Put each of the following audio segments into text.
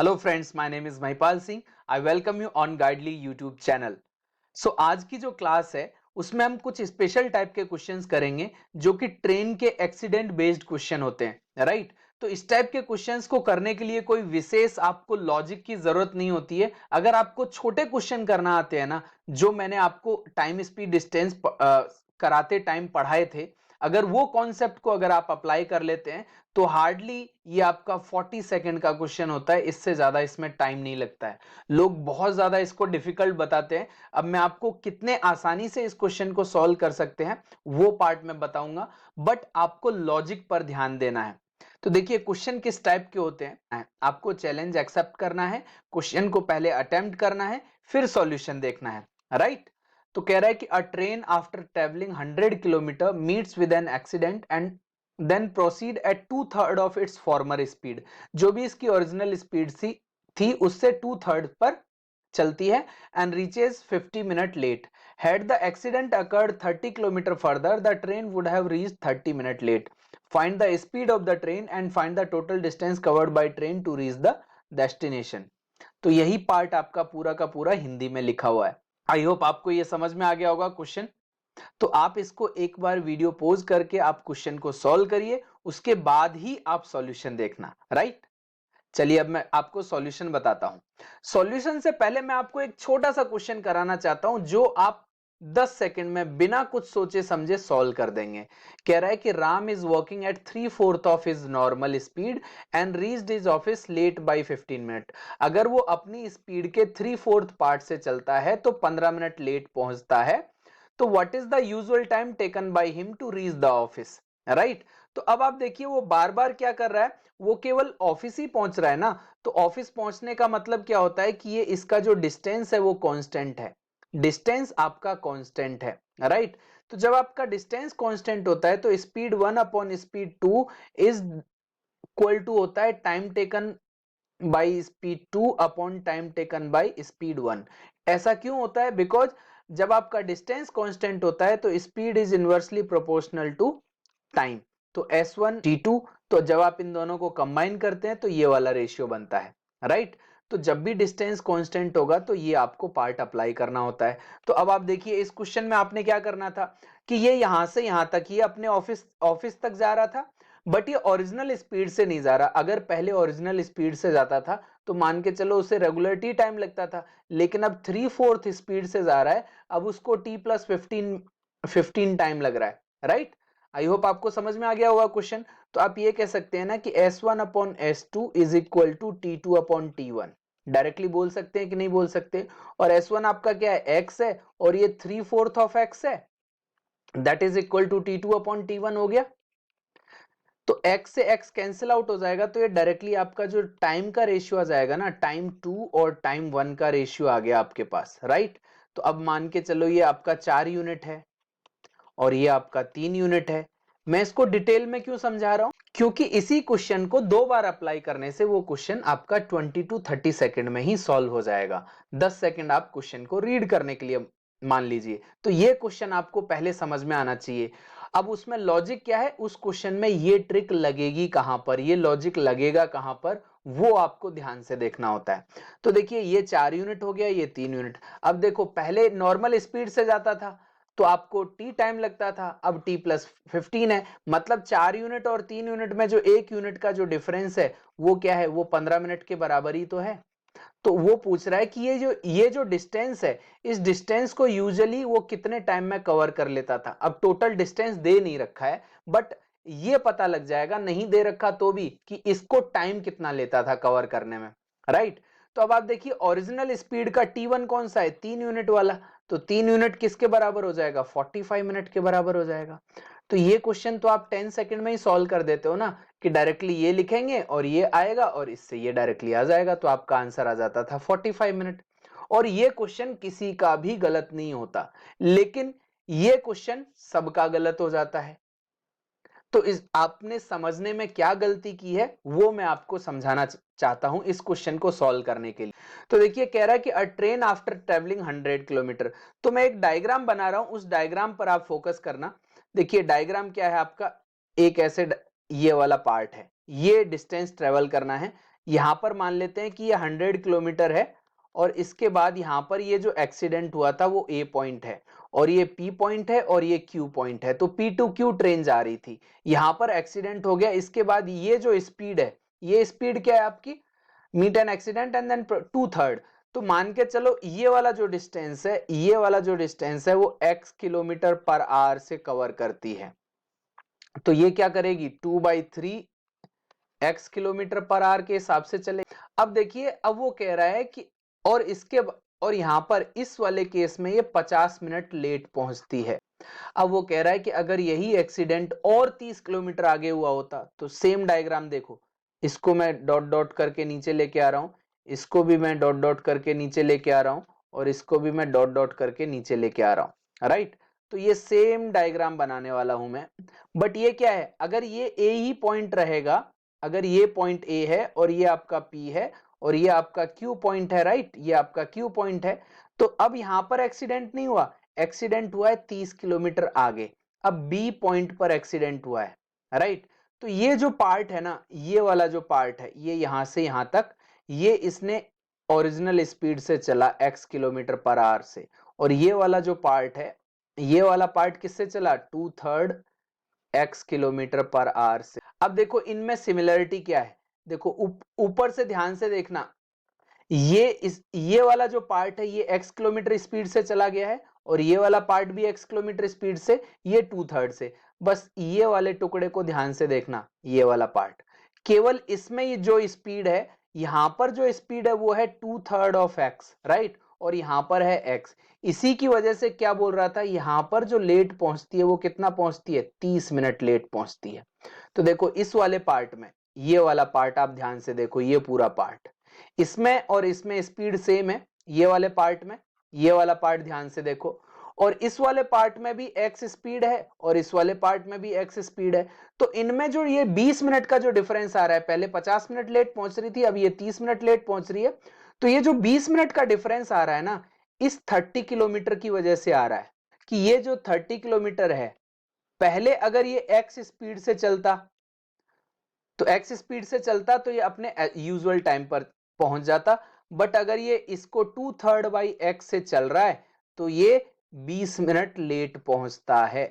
Hello friends, my name is Mahipal Singh. I welcome you on Guidely YouTube channel. So आज की जो class है उसमें हम कुछ स्पेशल टाइप के क्वेश्चंस करेंगे जो कि ट्रेन के एक्सीडेंट बेस्ड क्वेश्चन होते हैं, राइट। तो इस टाइप के क्वेश्चंस को करने के लिए कोई विशेष आपको लॉजिक की जरूरत नहीं होती है। अगर आपको छोटे क्वेश्चन करना आते हैं ना, जो मैंने आपको टाइम स्पीड डिस्टेंस कराते टाइम पढ़ाए थे, अगर वो कॉन्सेप्ट को अगर आप अप्लाई कर लेते हैं तो हार्डली ये आपका 40 सेकंड का क्वेश्चन होता है। इससे ज्यादा इसमें टाइम नहीं लगता है। लोग बहुत ज्यादा इसको डिफिकल्ट बताते हैं। अब मैं आपको कितने आसानी से इस क्वेश्चन को सॉल्व कर सकते हैं वो पार्ट में बताऊंगा, बट आपको लॉजिक पर ध्यान देना है। तो देखिए क्वेश्चन किस टाइप के होते हैं। आपको चैलेंज एक्सेप्ट करना है, क्वेश्चन को पहले अटेम्प्ट करना है, फिर सॉल्यूशन देखना है, राइट। तो कह रहा है कि a train after travelling 100 kilometre meets with an accident and then proceed at 2/3 of its former speed. जो भी इसकी ओरिजिनल स्पीड थी उससे 2/3 पर चलती है and reaches 50 minute late. Had the accident occurred 30 kilometre further the train would have reached 30 minute late. Find the speed of the train and find the total distance covered by train to reach the destination. तो यही part आपका पूरा का पूरा हिंदी में लिखा हुआ है। आई होप आपको ये समझ में आ गया होगा क्वेश्चन। तो आप इसको एक बार वीडियो पॉज करके आप क्वेश्चन को सॉल्व करिए, उसके बाद ही आप सॉल्यूशन देखना, राइट। चलिए अब मैं आपको सॉल्यूशन बताता हूं। सॉल्यूशन से पहले मैं आपको एक छोटा सा क्वेश्चन कराना चाहता हूं जो आप 10 सेकंड में बिना कुछ सोचे समझे सॉल्व कर देंगे। कह रहा है कि Ram is walking at 3/4 of his normal speed and reached his office late by 15 minute. अगर वो अपनी स्पीड के 3/4 पार्ट से चलता है तो 15 मिनट लेट पहुंचता है। तो what is the usual time taken by him to reach the office, right. तो अब आप देखिए वो बार बार क्या कर रहा है, वो केवल ऑफिस ही पहुंच रहा है ना। तो ऑफिस पहुंचने का मतलब क्या होता है कि ये इसका जो डिस्टेंस है वो कांस्टेंट है। डिस्टेंस आपका कांस्टेंट है, राइट। तो जब आपका डिस्टेंस कांस्टेंट होता है तो speed 1 upon speed 2 is equal to होता है time taken by speed 2 upon time taken by speed 1। ऐसा क्यों होता है? बिकॉज जब आपका डिस्टेंस कांस्टेंट होता है तो speed is inversely proportional to time. तो S1 T2, तो जब आप इन दोनों को कंबाइन करते हैं तो ये वाला रेशियो बनता है, राइट। तो जब भी डिस्टेंस कांस्टेंट होगा तो ये आपको पार्ट अप्लाई करना होता है। तो अब आप देखिए इस क्वेश्चन में आपने क्या करना था कि ये यहां से यहां तक ये अपने ऑफिस ऑफिस तक जा रहा था, बट ये ओरिजिनल स्पीड से नहीं जा रहा। अगर पहले ओरिजिनल स्पीड से जाता था तो मान के चलो उसे रेगुलर टी टाइम लगता था, लेकिन अब 3/4 स्पीड से जा रहा है, अब उसको T+15 टाइम लग रहा है, राइट। आई होप आपको समझ में आ गया होगा क्वेश्चन। तो आप ये कह सकते हैं ना कि S1 upon S2 is equal to T2 upon T1। Directly बोल सकते हैं कि नहीं बोल सकते? और S1 आपका क्या है? X है, और ये 3/4 ऑफ X है, that is equal to T2 upon T1 हो गया। तो x से x कैंसिल आउट हो जाएगा, तो ये डायरेक्टली आपका जो टाइम का रेशियो आ जाएगा ना, टाइम 2 और टाइम 1 का रेशियो आ गया आपके पास, राइट। तो अब मान के चलो ये आपका 4 यूनिट है और ये आपका 3 यूनिट है। मैं इसको डिटेल में क्यों समझा रहा हूं? क्योंकि इसी क्वेश्चन को 2 बार अप्लाई करने से वो क्वेश्चन आपका 20 to 30 सेकंड में ही सॉल्व हो जाएगा। 10 सेकंड आप क्वेश्चन को रीड करने के लिए मान लीजिए। तो ये क्वेश्चन आपको पहले समझ में आना चाहिए। अब उसमें लॉजिक क्या है, उस क्वेश्चन में ये ट्रिक लगेगी कहां पर, ये लॉजिक लगेगा कहां पर, वो आपको ध्यान से देखना होता है। तो देखिए ये 4 यूनिट हो गया, ये 3 यूनिट। अब देखो पहले नॉर्मल स्पीड से जाता था तो आपको टी टाइम लगता था, अब T+15 है, मतलब 4 यूनिट और 3 यूनिट में जो 1 यूनिट का जो डिफरेंस है वो क्या है, वो 15 मिनट के बराबर ही तो है। तो वो पूछ रहा है कि ये जो डिस्टेंस है, इस डिस्टेंस को यूजुअली वो कितने टाइम में कवर कर लेता था। अब टोटल डिस्टेंस दे नहीं रखा है, बट ये पता लग जाएगा, नहीं दे रखा तो भी, कि इसको टाइम कितना लेता था कवर करने में, राइट। तो अब आप देखिए ओरिजिनल स्पीड का T1 कौन सा है, 3 यूनिट वाला। तो 3 यूनिट किसके बराबर हो जाएगा, 45 मिनट के बराबर हो जाएगा। तो ये क्वेश्चन तो आप 10 सेकंड में ही सॉल्व कर देते हो ना, कि डायरेक्टली ये लिखेंगे और ये आएगा और इससे ये डायरेक्टली आ जाएगा, तो आपका आंसर आ जाता था 45 मिनट। और ये क्वेश्चन किसी का भी गलत नहीं होता, लेकिन ये क्वेश्चन सबका गलत हो जाता है। तो इस आपने समझने में क्या गलती की है वो मैं आपको समझाना चाहता हूं इस क्वेश्चन को सॉल्व करने के लिए। तो देखिए कह रहा है कि a train after travelling 100 kilometre. तो मैं एक डायग्राम बना रहा हूं, उस डायग्राम पर आप फोकस करना। देखिए डायग्राम क्या है आपका, एक ऐसे ये वाला पार्ट है, ये डिस्टेंस ट्रेवल करना है, यहां पर मान लेते हैं कि ये 100 किलोमीटर है और इसके बाद यहां पर ये जो एक्सीडेंट हुआ था वो ए पॉइंट है और ये पी पॉइंट है और ये क्यू पॉइंट है। तो पी टू क्यू ट्रेन जा रही थी, यहां पर एक्सीडेंट हो गया। इसके बाद ये जो स्पीड है, ये स्पीड क्या है आपकी, meet an accident and then 2/3। तो मान के चलो ये वाला जो डिस्टेंस है, ये वाला जो डिस्टेंस है वो x किलोमीटर पर आवर से कवर करती है। तो ये क्या करेगी, 2/3 x किलोमीटर पर आवर के हिसाब से चले। अब देखिए, अब वो कह रहा है कि और यहां पर इस वाले केस में ये 50 मिनट लेट पहुंचती है। अब वो कह रहा है कि अगर यही एक्सीडेंट और 30 किलोमीटर आगे हुआ होता, तो सेम डायग्राम देखो, इसको मैं डॉट डॉट करके नीचे लेके आ रहा हूं, इसको भी मैं डॉट डॉट करके नीचे लेके आ रहा हूं और इसको भी मैं डॉट डॉट करके नीचे लेके आ रहा हूं, राइट। तो ये सेम डायग्राम बनाने वाला हूं मैं। बट ये क्या है, अगर ये ए ही पॉइंट रहेगा, अगर ये पॉइंट ए है और ये आपका पी है और ये आपका क्यू पॉइंट है, राइट, ये आपका क्यू पॉइंट है, तो अब यहां पर एक्सीडेंट नहीं हुआ, एक्सीडेंट हुआ है 30 किलोमीटर आगे। अब बी पॉइंट पर एक्सीडेंट हुआ है, राइट। तो ये जो पार्ट है ना, ये वाला जो पार्ट है, ये यहां से यहां तक, ये इसने ओरिजिनल स्पीड से चला x किलोमीटर पर आवर से, और ये वाला जो पार्ट है, ये वाला पार्ट किससे चला, 2/3 x किलोमीटर पर आवर से। अब देखो इनमें सिमिलरिटी क्या है, देखो ऊपर से ध्यान से देखना, ये वाला जो पार्ट है ये x किलोमीटर स्पीड से चला गया है और ये वाला पार्ट भी x किलोमीटर स्पीड से, ये 2/3 से। बस ये वाले टुकड़े को ध्यान से देखना, ये वाला पार्ट, केवल इसमें ये जो स्पीड है, यहां पर जो स्पीड है वो है 2/3 ऑफ x, राइट, और यहां पर है x। इसी की वजह से क्या बोल रहा था, यहां पर जो लेट पहुंचती है वो कितना पहुंचती है, 30 मिनट लेट पहुंचती है। तो देखो इस वाले पार्ट में, ये वाला पार्ट आप ध्यान से देखो, ये पूरा पार्ट, इसमें और इसमें स्पीड सेम है, ये वाले पार्ट में, ये वाला पार्ट ध्यान से देखो, और इस वाले पार्ट में भी x स्पीड है और इस वाले पार्ट में भी x स्पीड है। तो इनमें जो ये 20 मिनट का जो डिफरेंस आ रहा है, पहले 50 मिनट लेट पहुंच रही थी, अब ये 30 मिनट लेट पहुंच रही है, तो ये जो 20 मिनट का डिफरेंस आ रहा है ना, इस 30 किलोमीटर की वजह से आ रहा है। कि ये जो 30 किलोमीटर है, पहले अगर ये x स्पीड से चलता, तो x स्पीड से चलता तो ये अपने यूजुअल टाइम पर पहुंच जाता। बट अगर ये इसको 2/3/x से चल रहा है, तो ये 20 मिनट लेट पहुंचता है,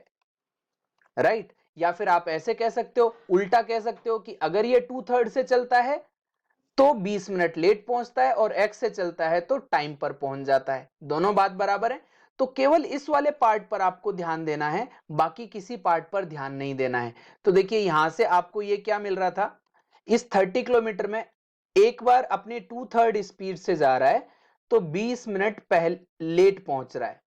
राइट। या फिर आप ऐसे कह सकते हो, उल्टा कह सकते हो कि अगर ये 2/3 से चलता है तो 20 मिनट लेट पहुंचता है और x से चलता है तो टाइम पर पहुंच जाता है। दोनों बात बराबर है। तो केवल इस वाले पार्ट पर आपको ध्यान देना है, बाकी किसी पार्ट पर ध्यान नहीं देना है। तो देखिए यहां से आपको ये क्या मिल रहा था, इस 30 किलोमीटर में एक बार अपने 2/3 स्पीड से जा रहा है तो 20 मिनट पहले लेट पहुंच रहा है।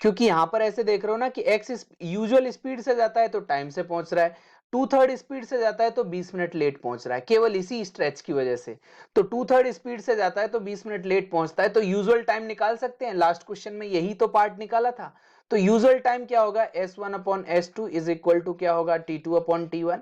क्योंकि यहां पर ऐसे देख रहे हो ना कि x यूजुअल स्पीड से जाता है तो टाइम से पहुंच रहा है, 2/3 स्पीड से जाता है तो 20 मिनट लेट पहुंच रहा है, केवल इसी स्ट्रेच की वजह से। तो 2/3 स्पीड से जाता है तो 20 मिनट लेट पहुंचता है, तो यूजुअल टाइम निकाल सकते हैं, लास्ट क्वेश्चन में यही तो पार्ट निकाला था। तो यूजुअल टाइम क्या होगा, S1/S2 इज इक्वल टू क्या होगा, T2/T1।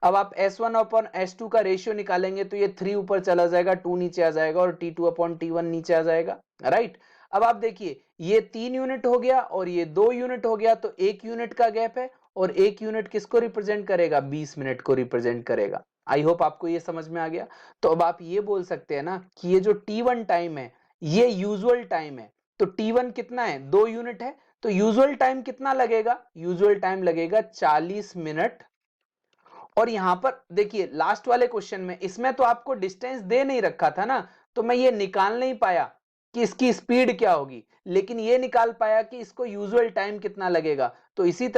अब आप S1/S2 का रेशियो निकालेंगे तो ये 3 ऊपर चला जाएगा, 2 नीचे आ जाएगा और T2/T1 नीचे आ जाएगा, राइट। अब आप देखिए, ये 3 यूनिट हो गया और ये 2 यूनिट हो गया, तो 1 यूनिट का गैप है और 1 यूनिट किसको रिप्रेजेंट करेगा, 20 मिनट को रिप्रेजेंट करेगा। आई होप आपको ये समझ में आ गया। तो अब आप ये बोल सकते हैं ना कि ये जो T1 टाइम है ये यूजुअल टाइम है। तो T1 कितना है, 2 यूनिट है, तो यूजुअल टाइम कितना लगेगा, यूजुअल टाइम लगेगा 40 मिनट। और यहां पर देखिए लास्ट वाले क्वेश्चन में, इसमें तो आपको डिस्टेंस दे नहीं रखा था ना, तो मैं ये निकाल नहीं पाया कि इसकी स्पीड क्या होगी, लेकिन ये निकाल पाया कि इसको यूजुअल टाइम कितना लगेगा। तो इसी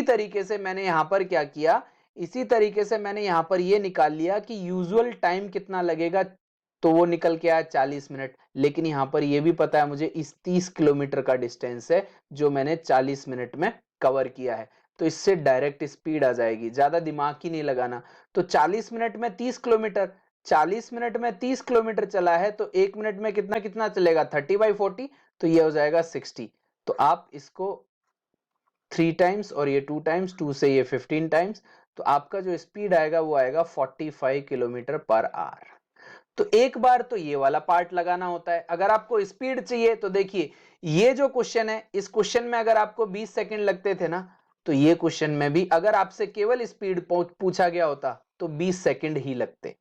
तरीके से मैंने यहां पर क्या किया, इसी तरीके से मैंने यहां पर ये निकाल लिया कि यूजुअल टाइम कितना लगेगा, तो वो निकल के आया 40 मिनट। लेकिन यहां पर ये भी पता है मुझे इस 30 किलोमीटर का डिस्टेंस है जो मैंने 40 मिनट में कवर किया है, तो इससे डायरेक्ट स्पीड आ जाएगी, ज्यादा दिमाग ही नहीं लगाना। तो 40 मिनट में 30 किलोमीटर, 40 मिनट में 30 किलोमीटर चला है तो 1 मिनट में कितना कितना चलेगा, 30/40, तो ये हो जाएगा 60। तो आप इसको 3 टाइम्स और ये 2 टाइम्स, 2 से ये 15 टाइम्स, तो आपका जो स्पीड आएगा वो आएगा 45 किलोमीटर पर आवर। तो एक बार तो ये वाला पार्ट लगाना होता है। अगर आपको स्पीड चाहिए तो देखिए, ये जो क्वेश्चन है, इस क्वेश्चन में अगर आपको 20 सेकंड लगते थे ना, तो ये क्वेश्चन में भी अगर आपसे केवल स्पीड पूछा गया होता तो 20 सेकंड ही लगते।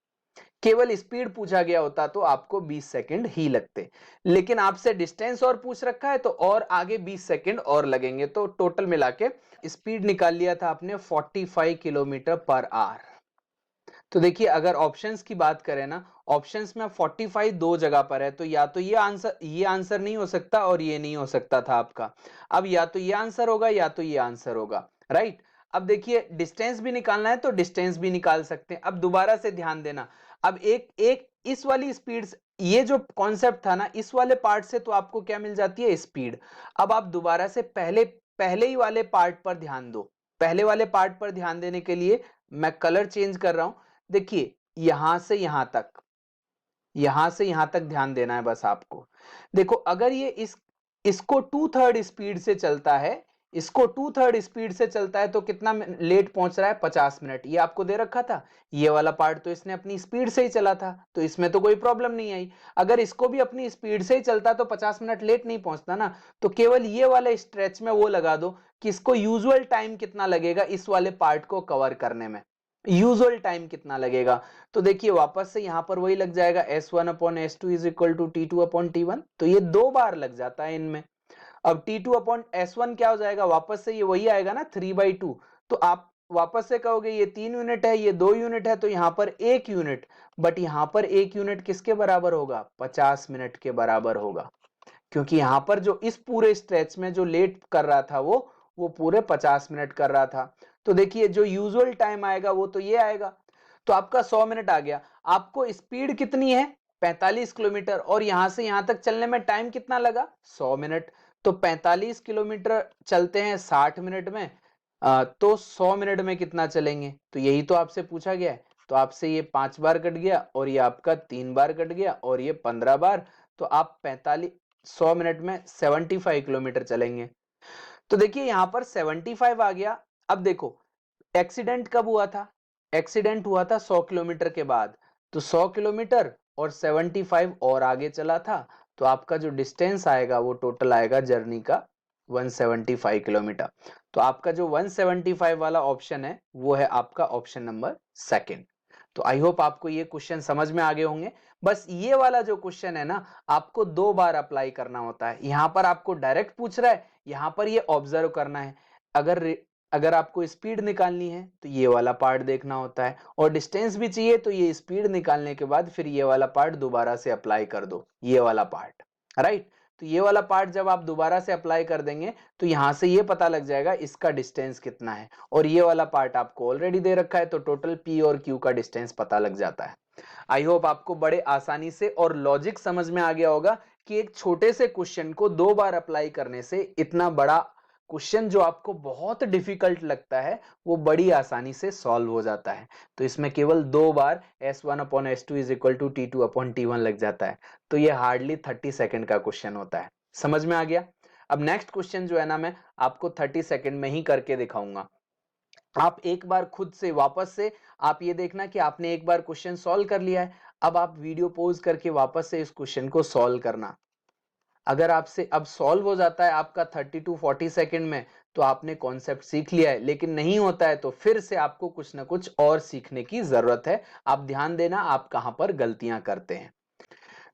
केवल स्पीड पूछा गया होता तो आपको 20 सेकंड ही लगते, लेकिन आपसे डिस्टेंस और पूछ रखा है तो और आगे 20 सेकंड और लगेंगे, तो टोटल मिला के स्पीड निकाल लिया था आपने 45 किलोमीटर पर आवर। तो देखिए अगर ऑप्शंस की बात करें ना, ऑप्शंस में 45 दो जगह पर है, तो या तो ये आंसर नहीं हो सकता और ये नहीं हो सकता था आपका। अब या तो ये आंसर होगा या तो ये आंसर होगा, राइट। अब देखिए डिस्टेंस भी निकालना है तो डिस्टेंस भी निकाल सकते हैं। अब दोबारा से ध्यान देना, अब एक एक इस वाली स्पीड, ये जो कॉन्सेप्ट था ना, इस वाले पार्ट से तो आपको क्या मिल जाती है, स्पीड। अब आप दोबारा से पहले पहले ही वाले पार्ट पर ध्यान दो। पहले वाले पार्ट पर ध्यान देने के लिए मैं कलर चेंज कर रहा हूं। देखिए यहां से यहां तक, यहां से यहां तक ध्यान देना है बस आपको। देखो अगर ये इसको 2/3 स्पीड से चलता है, इसको 2/3 स्पीड से चलता है तो कितना लेट पहुंच रहा है, 50 मिनट। ये आपको दे रखा था, ये वाला पार्ट तो इसने अपनी स्पीड से ही चला था, तो इसमें तो कोई प्रॉब्लम नहीं आई। अगर इसको भी अपनी स्पीड से ही चलता तो 50 मिनट लेट नहीं पहुंचता ना। तो केवल ये वाले स्ट्रेच में वो लगा दो कि इसको यूजुअल टाइम कितना लगेगा इस वाले पार्ट को कवर करने में, यूजुअल टाइम कितना लगेगा। तो देखिए वापस से यहां पर वही लग जाएगा, S1/S2 is equal to T2/T1, तो ये दो बार लग जाता है इनमें। अब T2/S1 क्या हो जाएगा, वापस से ये वही आएगा ना, 3/2। तो आप वापस से कहोगे ये 3 यूनिट है, ये 2 यूनिट है, तो यहां पर 1 यूनिट, बट यहां पर 1 यूनिट किसके बराबर होगा, 50 मिनट के बराबर होगा, क्योंकि यहां पर जो इस पूरे स्ट्रेच में जो लेट कर रहा था वो पूरे 50 मिनट कर रहा था। तो देखिए जो यूजुअल टाइम आएगा वो तो ये आएगा। तो आपका 100 मिनट आ गया। आपको स्पीड कितनी है, 45 किलोमीटर, और यहां से यहां तक चलने में टाइम कितना लगा, 100 मिनट। तो 45 किलोमीटर चलते हैं 60 मिनट में, तो 100 मिनट में कितना चलेंगे, तो यही तो आपसे पूछा गया है। तो आपसे ये 5 बार कट गया और ये आपका 3 बार कट गया और ये 15 बार, तो आप 100 मिनट में 75 किलोमीटर चलेंगे। तो देखिए यहां पर 75 आ गया। अब देखो एक्सीडेंट कब हुआ था, एक्सीडेंट हुआ था 100 किलोमीटर के बाद, तो 100 किलोमीटर और 75 और आगे चला था, तो आपका जो डिस्टेंस आएगा वो टोटल आएगा जर्नी का 175 किलोमीटर। तो आपका जो 175 वाला ऑप्शन है वो है आपका ऑप्शन नंबर सेकंड। तो आई होप आपको ये क्वेश्चन समझ में आ गए होंगे। बस ये वाला जो क्वेश्चन है ना, आपको दो बार अप्लाई करना होता है। यहां पर आपको डायरेक्ट पूछ रहा है, यहां पर ये ऑब्जर्व करना है। अगर अगर आपको स्पीड निकालनी है तो ये वाला पार्ट देखना होता है, और डिस्टेंस भी चाहिए तो ये स्पीड निकालने के बाद फिर ये वाला पार्ट दोबारा से अप्लाई कर दो, ये वाला पार्ट, राइट। तो ये वाला पार्ट जब आप दोबारा से अप्लाई कर देंगे तो यहां से ये पता लग जाएगा इसका डिस्टेंस कितना है, और ये वाला पार्ट आपको ऑलरेडी दे रखा है, तो टोटल P और Q का डिस्टेंस पता लग जाता है। आई होप आपको बड़े आसानी से और लॉजिक समझ में आ गया होगा कि एक छोटे से क्वेश्चन को दो बार अप्लाई करने से इतना बड़ा क्वेश्चन जो आपको बहुत डिफिकल्ट लगता है वो बड़ी आसानी से सॉल्व हो जाता है। तो इसमें केवल दो बार S1/S2 is equal to T2/T1 लग जाता है। तो ये हार्डली 30 सेकंड का क्वेश्चन होता है। समझ में आ गया। अब नेक्स्ट क्वेश्चन जो है ना, मैं आपको 30 सेकंड में ही करके दिखाऊंगा। आप एक बार खुद से वापस से आप ये देखना कि आपने एक बार क्वेश्चन सॉल्व कर लिया है, अब आप वीडियो पॉज करके वापस से इस क्वेश्चन को सॉल्व करना। अगर आपसे अब सॉल्व हो जाता है आपका 30 टू 40 सेकंड में, तो आपने कॉन्सेप्ट सीख लिया है। लेकिन नहीं होता है तो फिर से आपको कुछ ना कुछ और सीखने की जरूरत है। आप ध्यान देना आप कहां पर गलतियां करते हैं।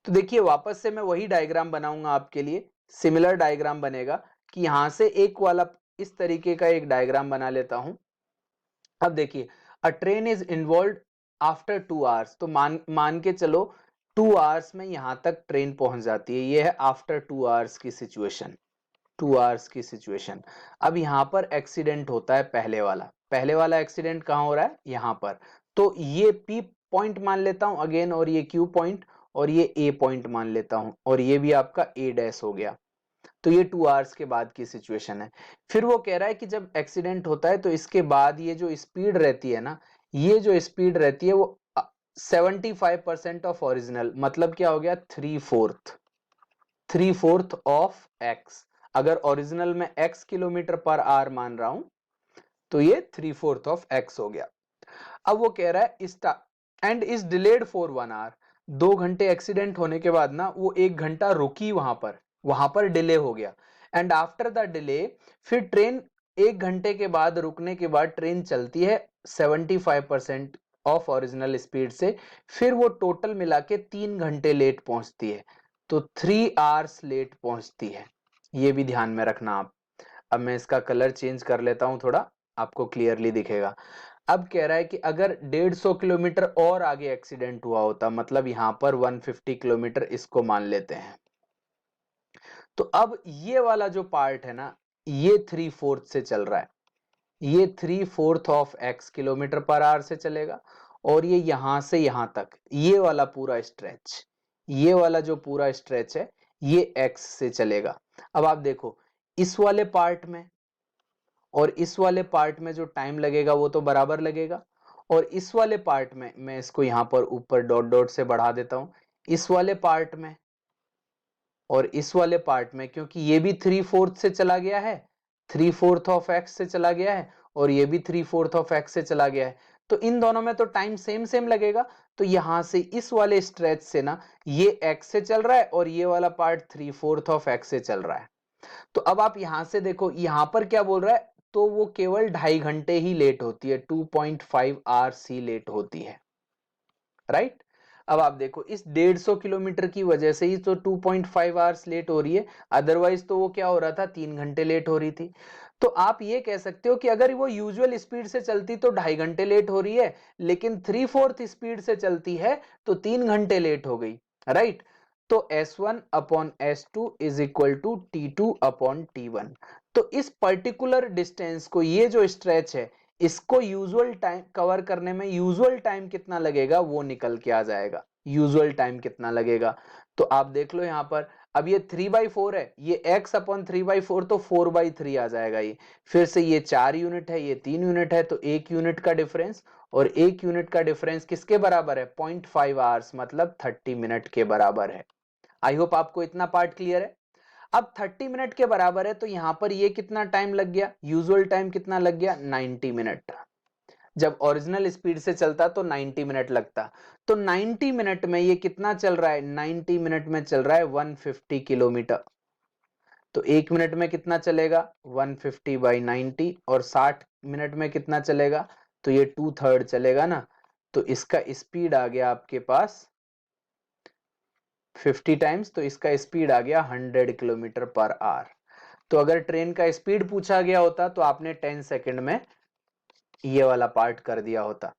तो देखिए वापस से मैं वही डायग्राम बनाऊंगा आपके लिए, सिमिलर डायग्राम बनेगा कि यहां से एक वाला इस तरीके का एक डायग्राम बना लेता हूं। अब देखिए अ train is involve after 2 hours, तो मान के चलो 2 आवर्स में यहां तक ट्रेन पहुंच जाती है। ये है आफ्टर 2 आवर्स की सिचुएशन, 2 आवर्स की सिचुएशन। अब यहां पर एक्सीडेंट होता है, पहले वाला एक्सीडेंट कहां हो रहा है, यहां पर। तो ये P पॉइंट मान लेता हूं अगेन, और ये Q पॉइंट, और ये A पॉइंट मान लेता हूं, और ये भी आपका A डैश हो गया। तो ये 2 आवर्स के बाद की सिचुएशन है। फिर वो कह रहा है कि जब एक्सीडेंट होता है तो इसके बाद ये जो स्पीड रहती है ना, ये जो स्पीड रहती है वो 75% ऑफ ओरिजिनल, मतलब क्या हो गया, 3/4 ऑफ x। अगर ओरिजिनल में x किलोमीटर पर आवर मान रहा हूं तो ये 3/4 ऑफ x हो गया। अब वो कह रहा है and is delayed for 1 hour, 2 घंटे एक्सीडेंट होने के बाद ना वो 1 घंटा रुकी, वहां पर डिले हो गया। एंड आफ्टर द डिले, फिर ट्रेन 1 घंटे के बाद रुकने के बाद ट्रेन चलती है 75% ऑफ ओरिजिनल स्पीड से, फिर वो टोटल मिला के 3 घंटे लेट पहुंचती है, तो 3 आवर्स लेट पहुंचती है। ये भी ध्यान में रखना आप। अब मैं इसका कलर चेंज कर लेता हूं, थोड़ा आपको क्लियरली दिखेगा। अब कह रहा है कि अगर 150 किलोमीटर और आगे एक्सीडेंट हुआ होता, मतलब यहां पर 150 किलोमीटर इसको मान लेते हैं, तो अब ये वाला जो पार्ट है ना, ये 3/4 से चल रहा है, ये 3/4 of x kilometre per hour से चलेगा, और ये यहां से यहां तक ये वाला पूरा स्ट्रेच, ये वाला जो पूरा स्ट्रेच है ये x से चलेगा। अब आप देखो, इस वाले पार्ट में और इस वाले पार्ट में जो टाइम लगेगा वो तो बराबर लगेगा, और इस वाले पार्ट में मैं इसको यहां पर ऊपर डॉट डॉट से बढ़ा देता हूं, इस वाले पार्ट में और इस वाले पार्ट में, क्योंकि ये भी 3/4 से चला गया है, 3/4 ऑफ x से चला गया है, और ये भी 3/4 ऑफ x से चला गया है, तो इन दोनों में तो टाइम सेम सेम लगेगा। तो यहां से इस वाले स्ट्रेच से ना, ये x से चल रहा है और ये वाला पार्ट 3/4 ऑफ x से चल रहा है। तो अब आप यहां से देखो, यहां पर क्या बोल रहा है, तो वो केवल 2.5 घंटे ही लेट होती है, 2.5 आवर्स ही लेट होती है, राइट। अब आप देखो, इस 150 किलोमीटर की वजह से ही तो 2.5 आवर्स लेट हो रही है, अदरवाइज तो वो क्या हो रहा था, 3 घंटे लेट हो रही थी। तो आप ये कह सकते हो कि अगर वो यूजुअल स्पीड से चलती तो 2.5 घंटे लेट हो रही है, लेकिन 3/4 स्पीड से चलती है तो 3 घंटे लेट हो गई, राइट। तो S1 upon S2 is equal to T2 upon T1। तो इस पर्टिकुलर डिस्टेंस को, ये जो स्ट्रेच है, इसको यूजुअल टाइम कवर करने में यूजुअल टाइम कितना लगेगा वो निकल के आ जाएगा, यूजुअल टाइम कितना लगेगा। तो आप देख लो यहां पर, अब ये 3/4 है, ये x अपॉन 3/4 तो 4/3 आ जाएगा ये, फिर से ये 4 यूनिट है, ये 3 यूनिट है, तो 1 यूनिट का डिफरेंस, और 1 यूनिट का डिफरेंस किसके बराबर है, 0.5 आवर्स, मतलब 30 मिनट के बराबर है। आई होप आपको इतना पार्ट क्लियर है। अब 30 मिनट के बराबर है, तो यहां पर ये कितना टाइम लग गया, यूजुअल टाइम कितना लग गया, 90 मिनट। जब ओरिजिनल स्पीड से चलता तो 90 मिनट लगता, तो 90 मिनट में ये कितना चल रहा है, 90 मिनट में चल रहा है 150 किलोमीटर। तो 1 मिनट में कितना चलेगा, 150/90, और 60 मिनट में कितना चलेगा, तो ये 2/3 चलेगा ना। तो इसका स्पीड आ गया आपके पास 50 टाइम्स, तो इसका स्पीड आ गया 100 किलोमीटर पर आवर। तो अगर ट्रेन का स्पीड पूछा गया होता तो आपने 10 सेकंड में ये वाला पार्ट कर दिया होता।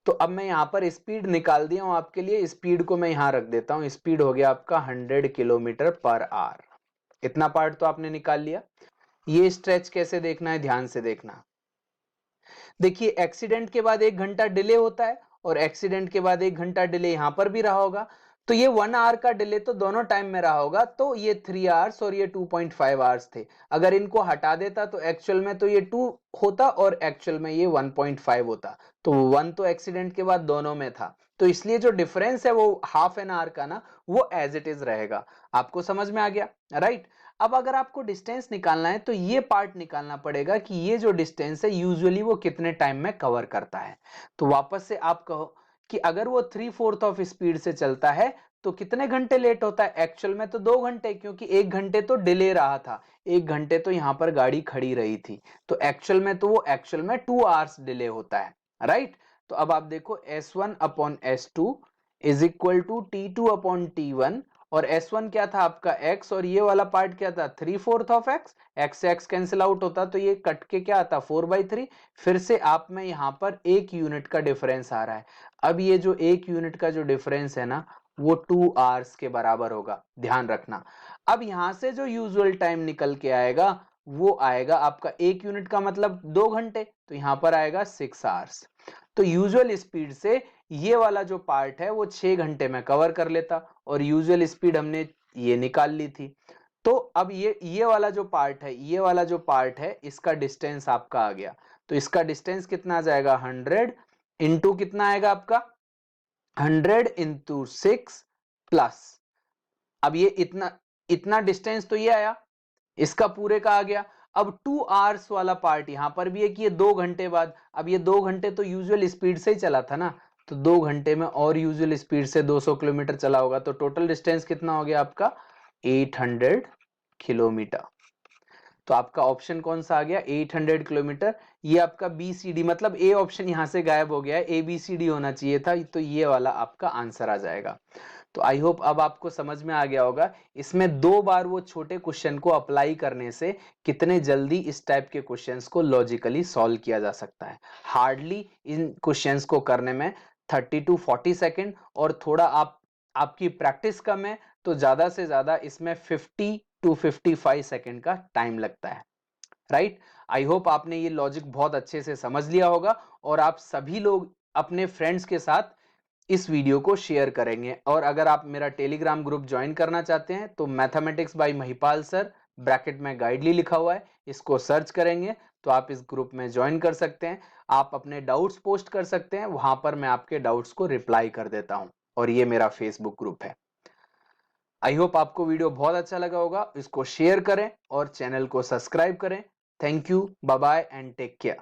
तो अब मैं यहाँ पर स्पीड निकाल दिया हूं आपके लिए, स्पीड को मैं यहाँ रख देता हूं, स्पीड हो गया आपका 100 किलोमीटर पर आवर। इतना पार्ट तो आपने निकाल लिया। ये स्ट्रेच कैसे देखना है, ध्यान से देखना। देखिए, एक्सीडेंट के बाद 1 घंटा डिले होता है, और एक्सीडेंट के बाद 1 घंटा डिले यहां पर भी रहा होगा, तो ये 1 आवर का डिले तो दोनों टाइम में रहा होगा, तो ये 3 आवर्स और ये 2.5 आवर्स थे। अगर इनको हटा देता तो एक्चुअल में तो ये 2 होता और एक्चुअल में ये 1.5 होता, तो 1 तो एक्सीडेंट के बाद दोनों में था, तो इसलिए जो डिफरेंस है वो हाफ एन आवर का ना, वो एज इट इज रहेगा। आपको समझ में आ गया, राइट। अब अगर आपको डिस्टेंस निकालना है तो ये पार्ट निकालना पड़ेगा कि ये जो डिस्टेंस है यूजुअली वो कितने टाइम में कवर करता है। तो वापस से आप कहो कि अगर वो 3/4 ऑफ स्पीड से चलता है तो कितने घंटे लेट होता है, एक्चुअल में तो 2 घंटे, क्योंकि 1 घंटे तो डिले रहा था, 1 घंटे तो यहां पर गाड़ी खड़ी रही थी, तो एक्चुअल में तो वो एक्चुअल में 2 आवर्स डिले होता है, राइट। तो अब आप देखो, S1 upon S2 is equal to T2 upon T1, और S1 क्या था आपका x, और ये वाला पार्ट क्या था 3/4 ऑफ x, x से x कैंसिल आउट होता तो ये कट के क्या आता 4/3। फिर से आप में यहाँ पर 1 यूनिट का डिफरेंस आ रहा है। अब ये जो 1 यूनिट का जो डिफरेंस है ना, वो 2 आवर्स के बराबर होगा, ध्यान रखना। अब यहां से जो यूजुअल टाइम निकल के आएगा वो आएगा आपका 1 यूनिट का मतलब 2 घंटे, तो यहां पर आएगा 6 आवर्स। तो यूजुअल स्पीड से ये वाला जो पार्ट है वो 6 घंटे में कवर कर लेता, और यूजुअल स्पीड हमने ये निकाल ली थी। तो अब ये वाला जो पार्ट है, ये वाला जो पार्ट है, इसका डिस्टेंस आपका आ गया। तो इसका डिस्टेंस कितना आ जाएगा, 100 इंटू कितना आएगा आपका, 100 इंटू 6 प्लस, अब ये इतना इतना डिस्टेंस तो ये आया, इसका पूरे का आ गया। अब 2 आवर्स वाला पार्ट यहां पर भी है कि ये 2 घंटे बाद, अब ये 2 घंटे तो यूजुअल स्पीड से ही चला था ना, तो 2 घंटे में और यूजुअल स्पीड से 200 किलोमीटर चला होगा, तो टोटल डिस्टेंस कितना हो गया आपका 800 किलोमीटर। तो आपका ऑप्शन कौन सा आ गया 800 किलोमीटर। ये आपका BCD मतलब ए ऑप्शन यहां से गायब हो गया है, ABCD होना चाहिए था, तो ये वाला आपका आंसर आ जाएगा। तो आई होप अब आपको समझ में आ गया होगा इसमें 2 बार वो छोटे क्वेश्चन को अप्लाई करने से कितने जल्दी इस टाइप के क्वेश्चंस को लॉजिकली सॉल्व किया जा सकता है। हार्डली इन क्वेश्चंस को करने में 30 to 40 सेकेंड, और थोड़ा आपकी प्रैक्टिस कम है तो ज्यादा से ज्यादा इसमें 50 to 55 सेकेंड का टाइम लगता है। राइट, आई होप आपने ये लॉजिक बहुत अच्छे से समझ लिया होगा, और आप सभी लोग अपने फ्रेंड्स के साथ इस वीडियो को शेयर करेंगे। और अगर आप मेरा टेलीग्राम ग्रुप ज्वाइन करना चाहते हैं तो mathematics bye Mahipal sir bracket में गाइडली लिखा हुआ है, इसको सर्च करेंगे तो आप इस ग्रुप में ज्वाइन कर सकते हैं। आप अपने डाउट्स पोस्ट कर सकते हैं, वहां पर मैं आपके डाउट्स को रिप्लाई कर देता हूं, और ये मेरा फेसबुक ग्रुप है। आई होप आपको वीडियो बहुत अच्छा लगा होगा, इसको शेयर करें और चैनल को सब्सक्राइब करें। Thank you, bye bye and take care.